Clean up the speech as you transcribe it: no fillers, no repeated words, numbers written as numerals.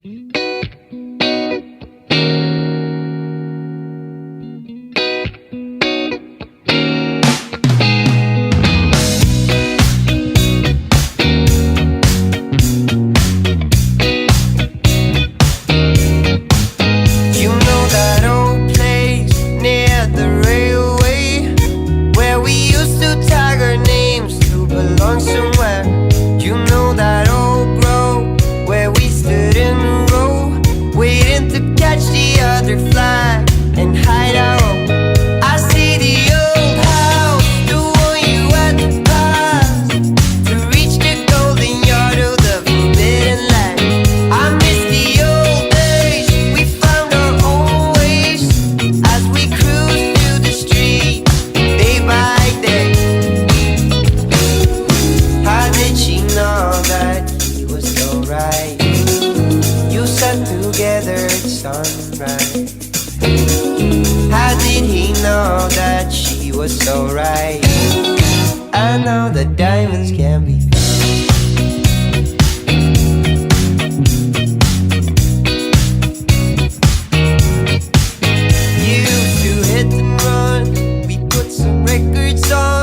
You know that old place near the railway where we used to tag our names to belong somewhere. You know that old grove where we stood in a row, waiting to catch the other flag and hide our own. I see the old house, the one you had to pass to reach the golden yard of the forbidden land. I miss the old days, we found our own ways as we cruised through the street day by day. How did she know that he was so right? You sat together at sunrise. How did he know that she was so right? I know the diamonds can be used to hit and run. We put some records on.